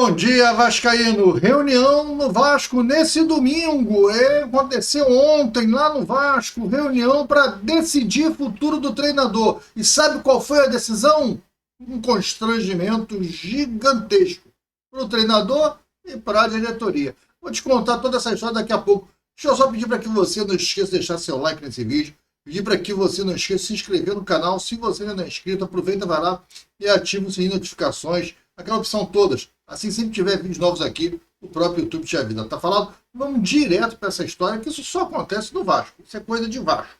Bom dia, vascaíno. Reunião no Vasco nesse domingo. Aconteceu ontem lá no Vasco, reunião para decidir o futuro do treinador. E sabe qual foi a decisão? Um constrangimento gigantesco para o treinador e para a diretoria. Vou te contar toda essa história daqui a pouco. Deixa eu só pedir para que você não esqueça de deixar seu like nesse vídeo. Pedir para que você não esqueça de se inscrever no canal. Se você ainda não é inscrito, aproveita, vai lá e ativa o sininho de notificações. Aquela opção todas. Assim, sempre tiver vídeos novos aqui, o próprio YouTube te avisa. Tá falado? Vamos direto para essa história, que isso só acontece no Vasco. Isso é coisa de Vasco.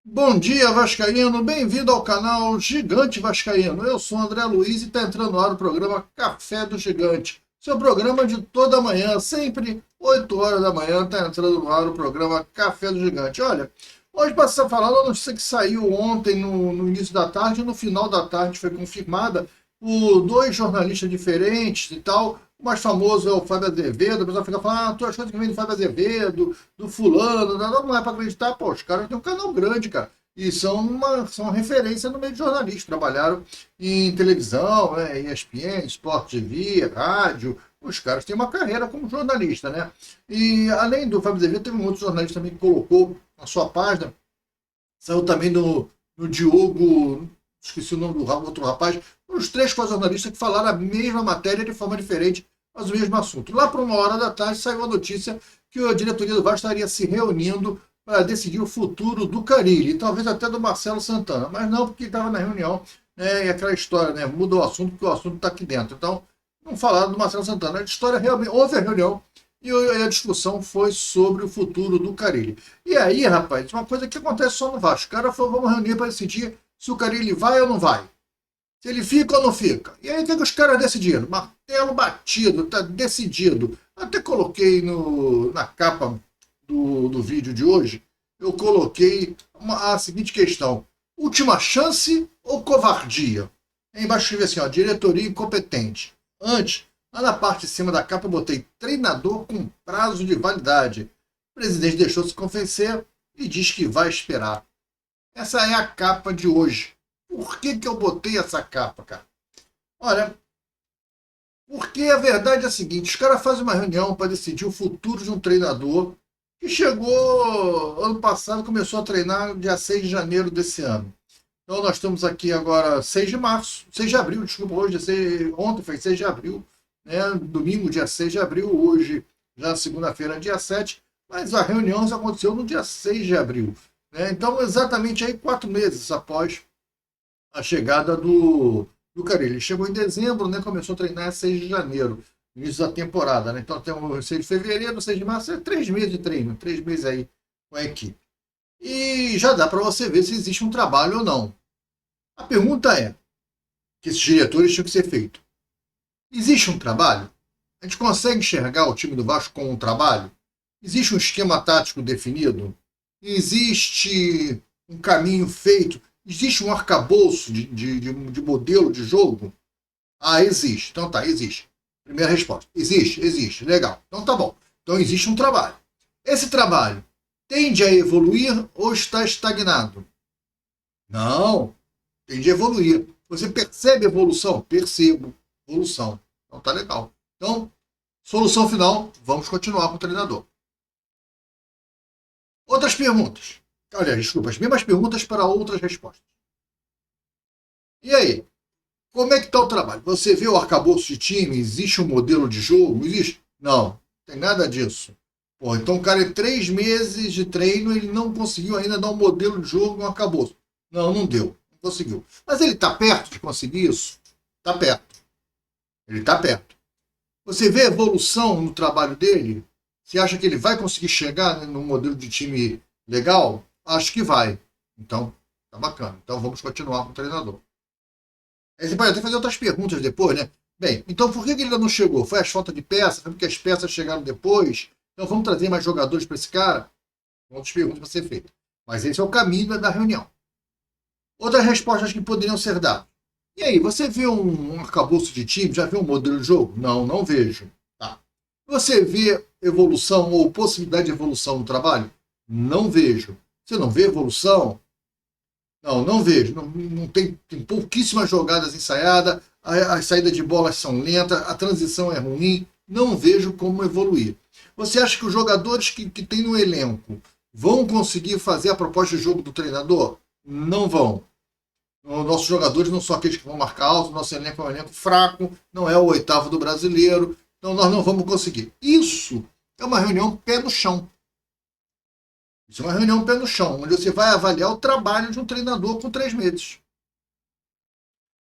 Bom dia, vascaíno. Bem-vindo ao canal Gigante Vascaíno. Eu sou o André Luiz e está entrando no ar o programa Café do Gigante. Seu programa de toda manhã, sempre 8 horas da manhã, está entrando no ar o programa Café do Gigante. Olha, hoje para estar falando a notícia que saiu ontem no início da tarde, e no final da tarde foi confirmada por dois jornalistas diferentes e tal. O mais famoso é o Fábio Azevedo. A pessoa fica falando, todas as coisas que vem do Fábio Azevedo, do fulano, não é para acreditar. Pô, os caras têm um canal grande, cara. E são uma referência no meio de jornalismo. Trabalharam em televisão, né, ESPN, Sport TV, rádio. Os caras têm uma carreira como jornalista, né? E além do Fábio Azevedo, teve um outro jornalista também que colocou na sua página. Saiu também no Diogo, esqueci o nome do outro rapaz, os três jornalistas que falaram a mesma matéria de forma diferente, mas o mesmo assunto. Lá para 1 hora da tarde saiu a notícia que a diretoria do Vasco estaria se reunindo para decidir o futuro do Carille, e talvez até do Marcelo Santana, mas não porque estava na reunião, né, e aquela história, né, muda o assunto porque o assunto está aqui dentro. Então, não falaram do Marcelo Santana. A história realmente, houve a reunião e a discussão foi sobre o futuro do Carille. E aí, rapaz, uma coisa que acontece só no Vasco. O cara falou, vamos reunir para decidir se o Carille vai ou não vai. Se ele fica ou não fica. E aí o que os caras decidiram? Martelo batido, tá decidido. Até coloquei na capa do vídeo de hoje, eu coloquei a seguinte questão. Última chance ou covardia? Aí embaixo escrevi assim, ó, diretoria incompetente. Antes, lá na parte de cima da capa, eu botei treinador com prazo de validade. O presidente deixou-se convencer e diz que vai esperar. Essa é a capa de hoje. Por que eu botei essa capa, cara? Olha, porque a verdade é a seguinte, os caras fazem uma reunião para decidir o futuro de um treinador que chegou ano passado, começou a treinar dia 6 de janeiro desse ano. Então nós estamos aqui agora 6 de março, 6 de abril, desculpa, ontem foi 6 de abril, né? Domingo, dia 6 de abril, hoje já segunda-feira, dia 7, mas a reunião já aconteceu no dia 6 de abril. Né? Então, exatamente aí 4 meses após a chegada do Carille. Ele chegou em dezembro, né? Começou a treinar 6 de janeiro, início da temporada. Né? Então tem o 6 de fevereiro, 6 de março, 3 meses de treino, 3 meses aí com a equipe. E já dá para você ver se existe um trabalho ou não. A pergunta é, que esses diretores tinham que ser feito. Existe um trabalho? A gente consegue enxergar o time do Vasco como um trabalho? Existe um esquema tático definido? Existe um caminho feito? Existe um arcabouço de modelo de jogo? Ah, existe. Então tá, existe. Primeira resposta. Existe. Legal. Então tá bom. Então existe um trabalho. Esse trabalho tende a evoluir ou está estagnado? Não. Tende a evoluir. Você percebe evolução? Percebo evolução. Então tá legal. Então, solução final, vamos continuar com o treinador. Outras perguntas. Olha, desculpa, as mesmas perguntas para outras respostas. E aí? Como é que está o trabalho? Você vê o arcabouço de time? Existe um modelo de jogo? Existe? Não, tem nada disso. Pô, então o cara, em 3 meses de treino, ele não conseguiu ainda dar um modelo de jogo, um arcabouço. Não deu. Não conseguiu. Mas ele está perto de conseguir isso? Está perto. Ele está perto. Você vê evolução no trabalho dele? Você acha que ele vai conseguir chegar num modelo de time legal? Acho que vai. Então, tá bacana. Então vamos continuar com o treinador. Aí você pode até fazer outras perguntas depois, né? Bem, então por que ele ainda não chegou? Foi as faltas de peças? Foi porque as peças chegaram depois? Então vamos trazer mais jogadores para esse cara? Outras perguntas para ser feitas. Mas esse é o caminho da reunião. Outras respostas que poderiam ser dadas. E aí, você vê um arcabouço de time? Já viu um modelo de jogo? Não vejo. Tá. Você vê evolução ou possibilidade de evolução no trabalho? Não vejo. Você não vê evolução? Não vejo. Não tem pouquíssimas jogadas ensaiadas. as saídas de bolas são lentas, a transição é ruim, não vejo como evoluir. Você acha que os jogadores que tem no elenco vão conseguir fazer a proposta de jogo do treinador? Não vão. Nossos jogadores não são aqueles que vão marcar alto, nosso elenco é um elenco fraco, não é o oitavo do brasileiro, então nós não vamos conseguir. Isso é uma reunião pé no chão. Isso é uma reunião pé no chão, onde você vai avaliar o trabalho de um treinador com 3 meses.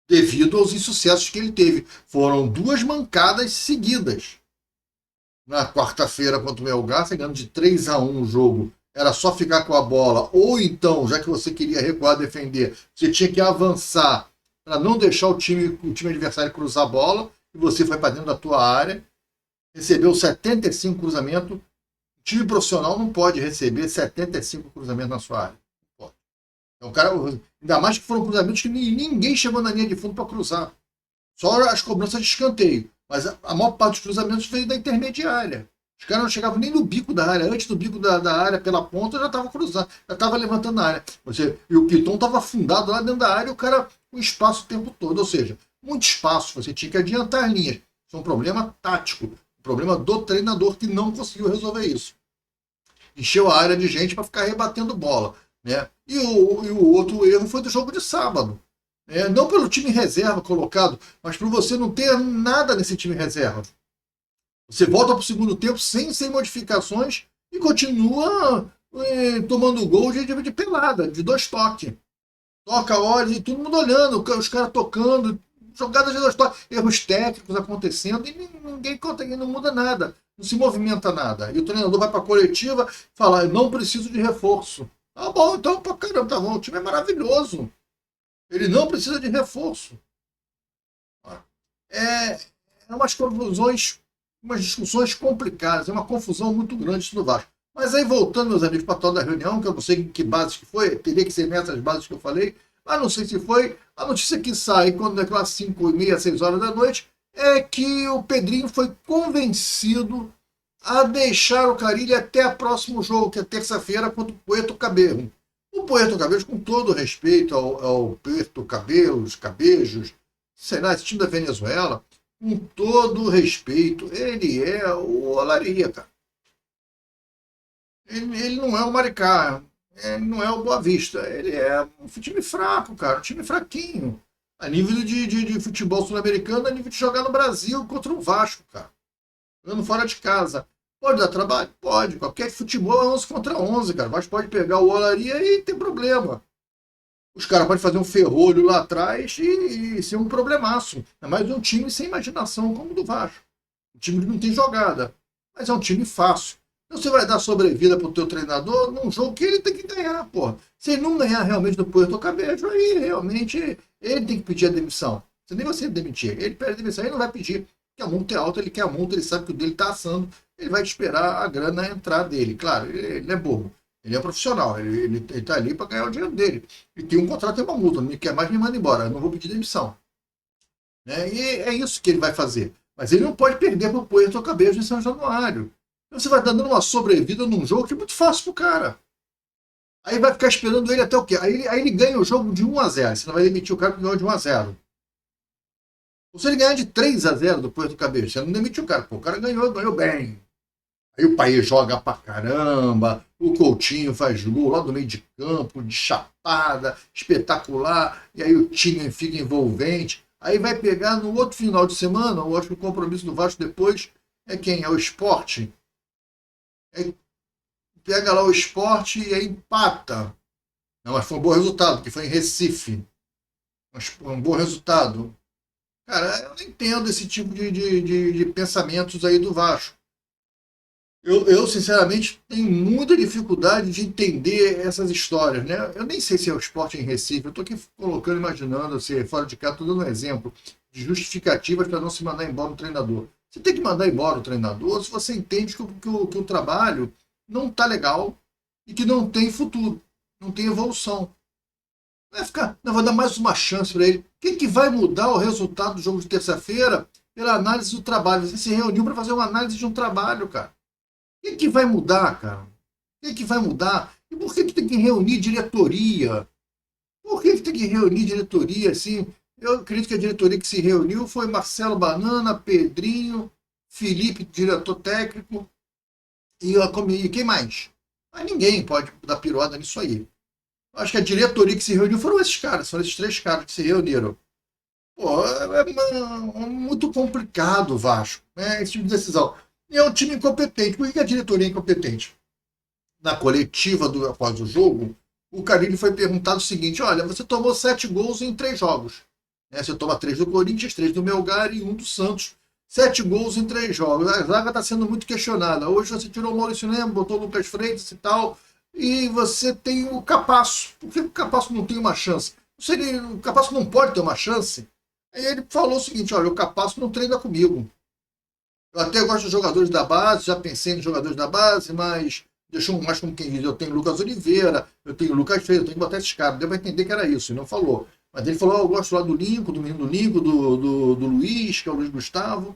Devido aos insucessos que ele teve. Foram 2 mancadas seguidas. Na quarta-feira contra o Melgar, ganhando de 3-1 o jogo. Era só ficar com a bola. Ou então, já que você queria recuar, defender, você tinha que avançar para não deixar o time adversário cruzar a bola. E você foi para dentro da tua área. Recebeu 75 cruzamentos. O time profissional não pode receber 75 cruzamentos na sua área. Não pode. Então, cara, ainda mais que foram cruzamentos que ninguém chegou na linha de fundo para cruzar. Só as cobranças de escanteio. Mas a maior parte dos cruzamentos veio da intermediária. Os caras não chegavam nem no bico da área. Antes do bico da área, pela ponta, já estava cruzando, já estava levantando a área. E o Piton estava afundado lá dentro da área e o cara com espaço o tempo todo. Ou seja, muito espaço. Você tinha que adiantar as linhas. Isso é um problema tático. Um problema do treinador que não conseguiu resolver isso. Encheu a área de gente para ficar rebatendo bola. Né? E o outro erro foi do jogo de sábado. Não pelo time reserva colocado, mas por você não ter nada nesse time reserva. Você volta para o segundo tempo sem modificações e continua tomando gol de pelada, de 2 toques. Toca, olha, e todo mundo olhando, os caras tocando, jogadas de 2 toques, erros técnicos acontecendo e ninguém não muda nada, não se movimenta nada. E o treinador vai para a coletiva e fala, eu não preciso de reforço. Tá bom, então, caramba, tá bom, o time é maravilhoso. Ele não precisa de reforço. É umas confusões, umas discussões complicadas, é uma confusão muito grande isso no Vasco. Mas aí, voltando, meus amigos, para a tal da reunião, que eu não sei em que bases que foi, teria que ser nessas bases que eu falei, mas não sei se foi. A notícia que sai quando é aquelas 5h30, 6 horas da noite, é que o Pedrinho foi convencido a deixar o Carille até o próximo jogo, que é terça-feira, contra o Puerto Cabello. O Puerto Cabello, com todo respeito ao Puerto Cabejos, sei lá, esse time da Venezuela, com todo respeito, ele é o Olaria, cara. Ele não é o Maricá, ele não é o Boa Vista, ele é um time fraco, cara, um time fraquinho. A nível de futebol sul-americano, a nível de jogar no Brasil contra o Vasco, cara. Jogando fora de casa. Pode dar trabalho? Pode. Qualquer futebol é 11 contra 11, cara. O Vasco pode pegar o Olaria e tem problema. Os caras podem fazer um ferrolho lá atrás e ser um problemaço. É mais um time sem imaginação como o do Vasco. Um time que não tem jogada. Mas é um time fácil. Então você vai dar sobrevida pro teu treinador num jogo que ele tem que ganhar, porra. Se ele não ganhar realmente do Puerto Cabello, aí realmente ele tem que pedir a demissão. Você nem você demitir. Ele pede a demissão, ele não vai pedir. Porque a multa é alta, ele quer a multa, ele sabe que o dele está assando, ele vai esperar a grana entrar dele. Claro, ele é bobo, ele é profissional, ele está ali para ganhar o dinheiro dele. E tem um contrato e uma multa, não me quer mais, me manda embora, eu não vou pedir demissão. Né? E é isso que ele vai fazer. Mas ele não pode perder para o Puerto Cabello em São Januário. Então você vai dando uma sobrevida num jogo que é muito fácil pro cara. Aí vai ficar esperando ele até o quê? Aí ele ganha o jogo de 1-0, você não vai demitir o cara que ganhou de 1-0. Ou se ele ganhar de 3-0 do Puerto Cabello, você não demitiu o cara. Pô, o cara ganhou bem. Aí o País joga pra caramba, o Coutinho faz gol lá do meio de campo, de chapada, espetacular, e aí o time fica envolvente. Aí vai pegar no outro final de semana, eu acho que o compromisso do Vasco depois é quem? É o Sport. Aí pega lá o Sport e aí empata. Não, mas foi um bom resultado, porque foi em Recife. Mas foi um bom resultado. Cara, eu não entendo esse tipo de pensamentos aí do Vasco. Eu, sinceramente, tenho muita dificuldade de entender essas histórias, né? Eu nem sei se é o Sport em Recife, eu estou aqui colocando, imaginando, se fora de casa, estou dando um exemplo de justificativas para não se mandar embora o treinador. Você tem que mandar embora o treinador se você entende que o trabalho não está legal e que não tem futuro, não tem evolução. Não vai dar mais uma chance para ele. Quem que vai mudar o resultado do jogo de terça-feira pela análise do trabalho? Você se reuniu para fazer uma análise de um trabalho, cara. Quem que vai mudar, cara? Quem que vai mudar? E por que tem que reunir diretoria? Por que tem que reunir diretoria assim? Eu acredito que a diretoria que se reuniu foi Marcelo Banana, Pedrinho, Felipe, diretor técnico, e quem mais? Mas ninguém pode dar piroada nisso aí. Acho que a diretoria que se reuniu foram esses caras, foram esses três caras que se reuniram. Pô, muito complicado o Vasco, né? Esse tipo de decisão. E é um time incompetente. Por que a diretoria é incompetente? Na coletiva após o jogo, o Carille foi perguntado o seguinte: olha, você tomou 7 gols em 3 jogos. Né? Você toma 3 do Corinthians, 3 do Melgar e 1 do Santos. 7 gols em 3 jogos. A zaga está sendo muito questionada. Hoje você tirou o Maurício Lemos, botou o Lucas Freitas e tal, e você tem o Capasso. Por que o Capasso não tem uma chance? O Capasso não pode ter uma chance? Aí ele falou o seguinte: olha, o Capasso não treina comigo. Eu até gosto dos jogadores da base, já pensei nos jogadores da base, mas deixou mais como quem diz: eu tenho Lucas Oliveira, eu tenho Lucas Freire, eu tenho que botar esses caras. Deu para entender que era isso, e não falou. Mas ele falou: eu gosto lá do Lincoln, do menino do Lincoln, do Luiz, que é o Luiz Gustavo.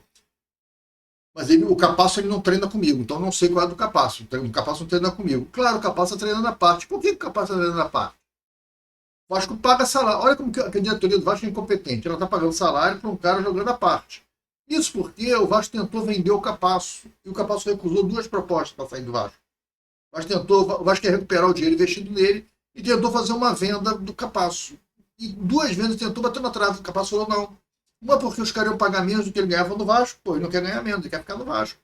Mas o Capasso ele não treina comigo, então não sei qual é do Capasso. O Capasso não treina comigo. Claro, o Capasso está treinando na parte. Por que o Capasso está treinando na parte? O Vasco paga salário. Olha como que a diretoria do Vasco é incompetente. Ela está pagando salário para um cara jogando à parte. Isso porque o Vasco tentou vender o Capasso. E o Capasso recusou 2 propostas para sair do Vasco. O Vasco quer recuperar o dinheiro investido nele e tentou fazer uma venda do Capasso. E 2 vezes tentou bater na trave. O Capasso falou não. Uma porque os caras iam pagar menos do que ele ganhava no Vasco. Pô, ele não quer ganhar menos, ele quer ficar no Vasco.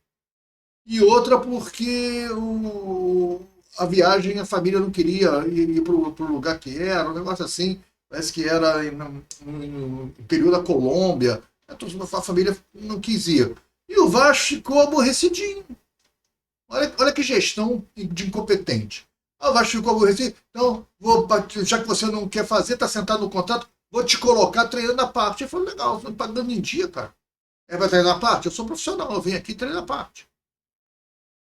E outra porque a viagem, a família não queria ir para o lugar que era, um negócio assim. Parece que era no interior da Colômbia. A família não quis ir. E o Vasco ficou aborrecidinho. Olha que gestão de incompetente. O Vasco ficou aborrecido. Então, já que você não quer fazer, está sentado no contrato, vou te colocar treinando a parte. Ele falou: legal, você não está pagando em dia, cara. É para treinar a parte? Eu sou profissional, eu venho aqui treinar a parte.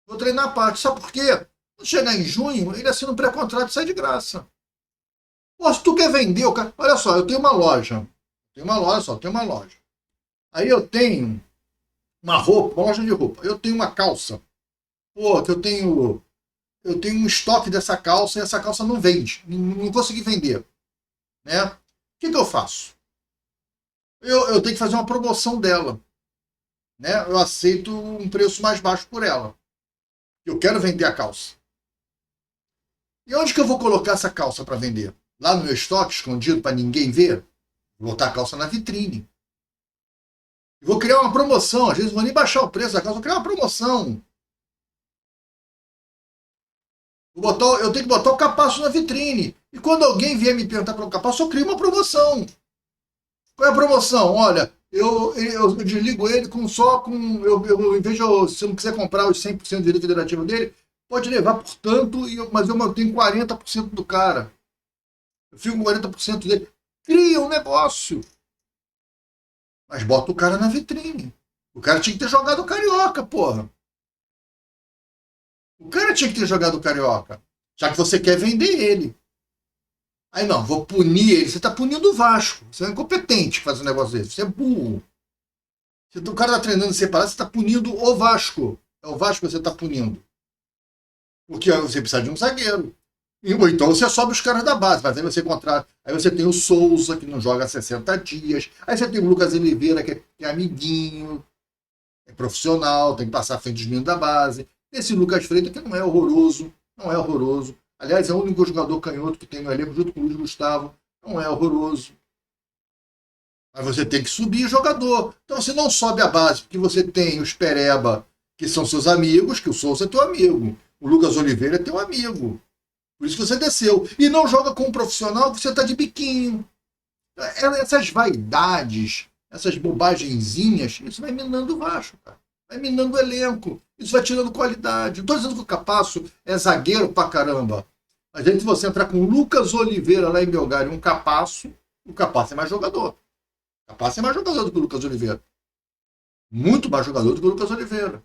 Vou treinar a parte. Sabe por quê? Quando chegar em junho, ele assina um pré-contrato e sai de graça. Pô, se tu quer vender, cara. Olha só, eu tenho uma loja. Tenho uma loja. Aí eu tenho uma roupa, uma loja de roupa. Eu tenho uma calça. Pô, que eu tenho um estoque dessa calça e essa calça não vende. Não consegui vender. Né? O que eu faço? Eu tenho que fazer uma promoção dela. Né? Eu aceito um preço mais baixo por ela. Eu quero vender a calça. E onde que eu vou colocar essa calça para vender? Lá no meu estoque, escondido para ninguém ver? Vou botar a calça na vitrine. Vou criar uma promoção. Às vezes não vou nem baixar o preço da calça, vou criar uma promoção. Eu tenho que botar o Capasso na vitrine. E quando alguém vier me perguntar pelo Capasso, eu crio uma promoção. Qual é a promoção? Olha, eu desligo ele em vez de se eu não quiser comprar os 100% do direito federativo dele, pode levar por tanto, mas eu mantenho 40% do cara. Eu fico com 40% dele. Cria um negócio. Mas bota o cara na vitrine. O cara tinha que ter jogado o Carioca, porra. O cara tinha que ter jogado o Carioca. Já que você quer vender ele. Aí não, vou punir ele. Você está punindo o Vasco. Você é incompetente fazer um negócio desse. Você é burro. O cara está treinando separado, você está punindo o Vasco. É o Vasco que você está punindo. Porque você precisa de um zagueiro. Ou então você sobe os caras da base, mas aí você contrata. Aí você tem o Souza, que não joga há 60 dias. Aí você tem o Lucas Oliveira, que é amiguinho, é profissional, tem que passar à frente dos meninos da base. Esse Lucas Freitas, que não é horroroso. Não é horroroso. Aliás, é o único jogador canhoto que tem no elenco, junto com o Luiz Gustavo. Não é horroroso. Mas você tem que subir o jogador. Então você não sobe a base, porque você tem os Pereba, que são seus amigos, que o Souza é teu amigo. O Lucas Oliveira é teu amigo. Por isso que você desceu. E não joga com um profissional que você está de biquinho. Essas vaidades, essas bobagenzinhas, isso vai minando o Vasco, cara. Vai minando o elenco. Isso vai tirando qualidade. Não estou dizendo que o Capasso é zagueiro pra caramba. Mas se você entrar com o Lucas Oliveira lá em Melgar e um Capasso, o Capasso é mais jogador. O Capasso é mais jogador do que o Lucas Oliveira. Muito mais jogador do que o Lucas Oliveira.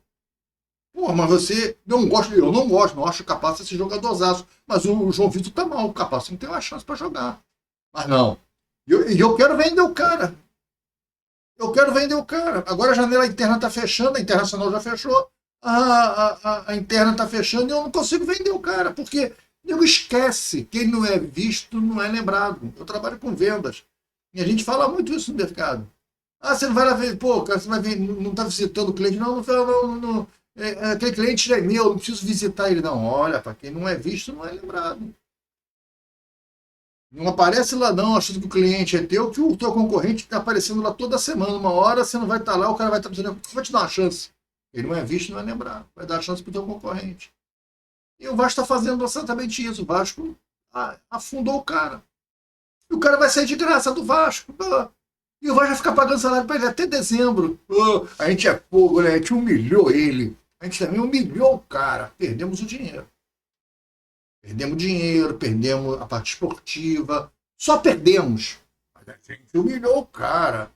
Pô, mas você eu não acho o Capasso esse jogadorzaço. Mas o João Vitor tá mal, o Capasso não tem uma chance para jogar. Mas não. Eu quero vender o cara. Eu quero vender o cara. Agora a janela interna está fechando, a internacional já fechou, a interna está fechando e eu não consigo vender o cara, porque eu esquece. Quem não é visto não é lembrado. Eu trabalho com vendas. E a gente fala muito isso no mercado. Ah, você não vai lá ver, pô, cara, você vai ver, não está visitando o cliente, aquele cliente já é meu, não preciso visitar ele, não. Olha, para quem não é visto, não é lembrado. Não aparece lá não, achando que o cliente é teu, que o teu concorrente está aparecendo lá toda semana. Uma hora você não vai estar lá, o cara vai estar dizendo, vai te dar uma chance. Ele não é visto, não é lembrado. Vai dar a chance para o teu concorrente. E o Vasco está fazendo exatamente isso. O Vasco afundou o cara. E o cara vai sair de graça do Vasco. E o Vasco vai ficar pagando salário para ele até dezembro. A gente é fogo, né? A gente humilhou ele. A gente também humilhou o cara. Perdemos o dinheiro. Perdemos dinheiro, perdemos a parte esportiva. Só perdemos. Mas a gente humilhou o cara.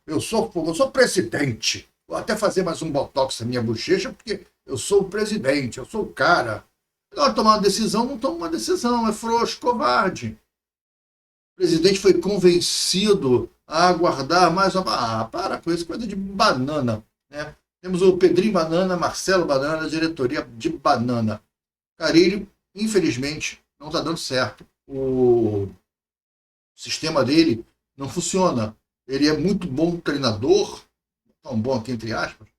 Eu sou presidente. Vou até fazer mais um botox na minha bochecha, porque eu sou o presidente, eu sou o cara. Na hora de tomar uma decisão, não toma uma decisão, é frouxo, covarde. O presidente foi convencido a aguardar mais uma. Para com isso, coisa de banana. Né? Temos o Pedrinho Banana, Marcelo Banana, diretoria de banana. Carille, infelizmente, não está dando certo. O sistema dele não funciona. Ele é muito bom treinador, tão bom aqui entre aspas,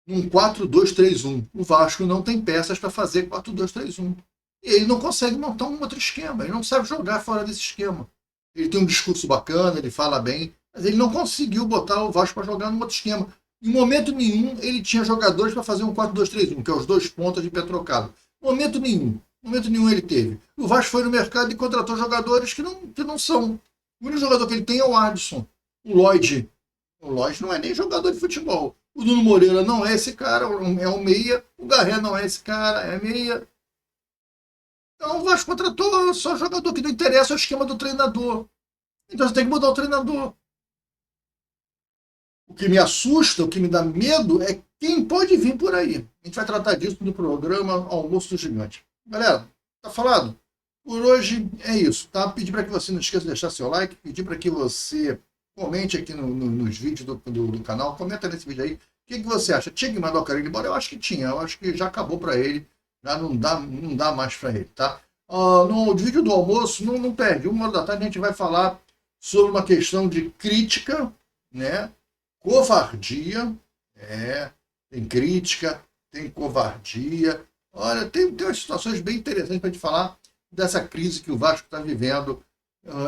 num 4-2-3-1. O Vasco não tem peças para fazer 4-2-3-1. E ele não consegue montar um outro esquema. Ele não sabe jogar fora desse esquema. Ele tem um discurso bacana, ele fala bem, mas ele não conseguiu botar o Vasco para jogar num outro esquema. Em momento nenhum ele tinha jogadores para fazer um 4-2-3-1, que é os dois pontas de pé trocado. Momento nenhum. Momento nenhum ele teve. O Vasco foi no mercado e contratou jogadores que não são. O único jogador que ele tem é o Adson. O Lloyd. O Lloyd não é nem jogador de futebol. O Nuno Moreira não é esse cara, é um meia. O Garré não é esse cara, é meia. Então o Vasco contratou só jogador que não interessa o esquema do treinador. Então você tem que mudar o treinador. O que me assusta, o que me dá medo é quem pode vir por aí. A gente vai tratar disso no programa Almoço do Gigante. Galera, tá falado? Por hoje é isso, tá? Pedir para que você não esqueça de deixar seu like, pedir para que você comente aqui nos vídeos do canal, comenta nesse vídeo aí. O que você acha? Tinha que mandar o Carille embora? Eu acho que tinha, eu acho que já acabou para ele, já não dá mais para ele, tá? No vídeo do almoço, não perde, 1h da tarde a gente vai falar sobre uma questão de crítica, né? Covardia, tem crítica, tem covardia. Olha, tem umas situações bem interessantes para a gente falar dessa crise que o Vasco está vivendo.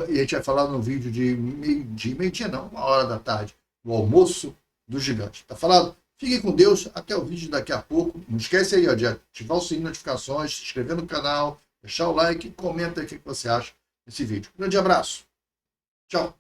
E a gente vai falar no vídeo de meio-dia não, 1h da tarde, o almoço do gigante. Tá falado? Fiquem com Deus, até o vídeo daqui a pouco. Não esquece aí de ativar o sininho de notificações, se inscrever no canal, deixar o like, comenta aí o que você acha desse vídeo. Grande abraço. Tchau.